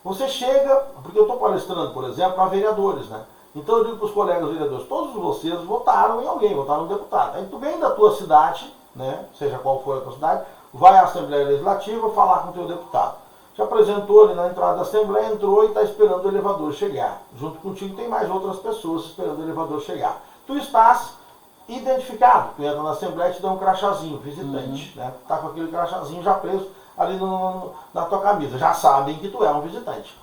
Você chega, porque eu estou palestrando, por exemplo, para vereadores, né? Então eu digo para os colegas vereadores, todos vocês votaram em alguém, votaram no deputado. Aí tu vem da tua cidade, né, seja qual for a tua cidade, vai à Assembleia Legislativa falar com o teu deputado. Te apresentou ali na entrada da Assembleia, entrou e está esperando o elevador chegar. Junto contigo tem mais outras pessoas esperando o elevador chegar. Tu estás identificado, tu entra na Assembleia e te dá um crachazinho, visitante, né? Tá com aquele crachazinho já preso ali na tua camisa, já sabem que tu é um visitante.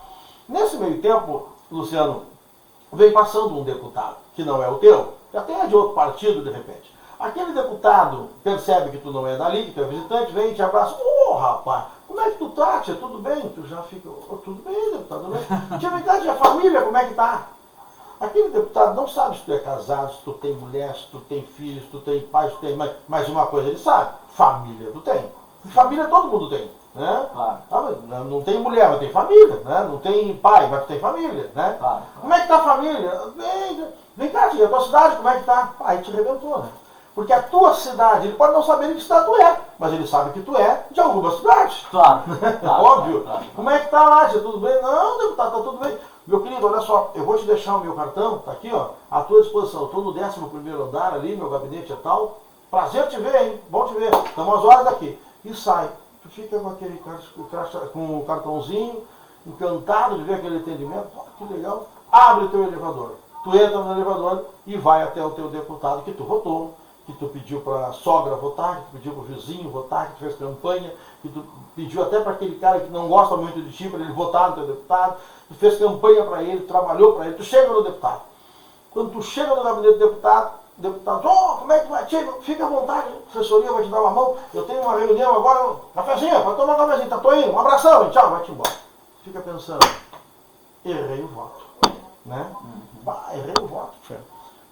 Nesse meio tempo, Luciano, vem passando um deputado, que não é o teu, já tem de outro partido de repente. Aquele deputado percebe que tu não é dali, que tu é visitante, vem e te abraça. Ô, rapaz, como é que tu tá, tia? Tudo bem? Tu já fica, tudo bem, deputado, tudo bem? Tia, vem cá, tia, família, como é que tá? Aquele deputado não sabe se tu é casado, se tu tem mulher, se tu tem filhos, se tu tem pai, se tu tem mãe. Mas uma coisa ele sabe, família tu tem. Família todo mundo tem, né? Claro. Não tem mulher, mas tem família, né? Não tem pai, mas tu tem família, né? Claro. Como é que tá a família? Vem cá, tia, a tua cidade, como é que tá? Aí te arrebentou, né? Porque a tua cidade, ele pode não saber de que cidade tu é, mas ele sabe que tu é de alguma cidade. Claro. Óbvio. Claro. Como é que tá lá, tia? Tudo bem? Não, deputado, tá tudo bem. Meu querido, olha só, eu vou te deixar o meu cartão, tá aqui, ó, à tua disposição. Eu estou no 11º andar ali, meu gabinete é tal. Prazer te ver, hein? Bom te ver. Estamos às horas aqui. E sai. Tu fica com aquele com o cartãozinho, encantado de ver aquele atendimento. Que legal. Abre o teu elevador. Tu entra no elevador e vai até o teu deputado que tu votou, que tu pediu para a sogra votar, que tu pediu para o vizinho votar, que tu fez campanha, que tu pediu até para aquele cara que não gosta muito de ti, para ele votar no teu deputado, tu fez campanha para ele, trabalhou para ele, tu chega no deputado. Quando tu chega no gabinete do deputado, como é que vai? Chega, fica à vontade, a assessoria vai te dar uma mão, eu tenho uma reunião agora, cafezinho, pode tomar um cafezinho, tá, tô indo, um abração e tchau, vai-te embora. Fica pensando, errei o voto, né? Errei o voto, chefe.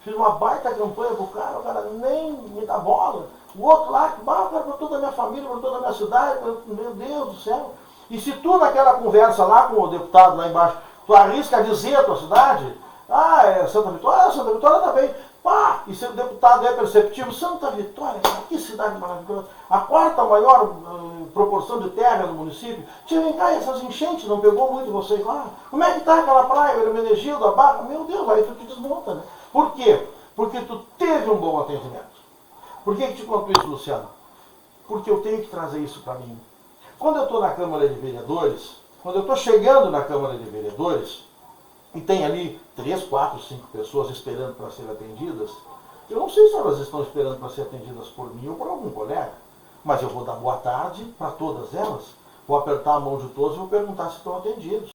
Fiz uma baita campanha pro cara, o cara nem me dá bola. O outro lá, o cara para toda a minha família, para toda a minha cidade, meu Deus do céu. E se tu naquela conversa lá com o deputado lá embaixo, tu arrisca dizer a tua cidade, é Santa Vitória tá bem. E se o deputado é perceptivo, Santa Vitória, cara, que cidade maravilhosa. A quarta maior proporção de terra no município. Tia, vem cá, essas enchentes não pegou muito vocês lá? Como é que tá aquela praia, o Hermenegildo, a Barra? Meu Deus, aí tu te desmonta, né? Por quê? Porque tu teve um bom atendimento. Por que te conto isso, Luciano? Porque eu tenho que trazer isso para mim. Quando eu estou na Câmara de Vereadores, quando eu estou chegando na Câmara de Vereadores, e tem ali 3, 4, 5 pessoas esperando para serem atendidas, eu não sei se elas estão esperando para ser atendidas por mim ou por algum colega, mas eu vou dar boa tarde para todas elas, vou apertar a mão de todos e vou perguntar se estão atendidos.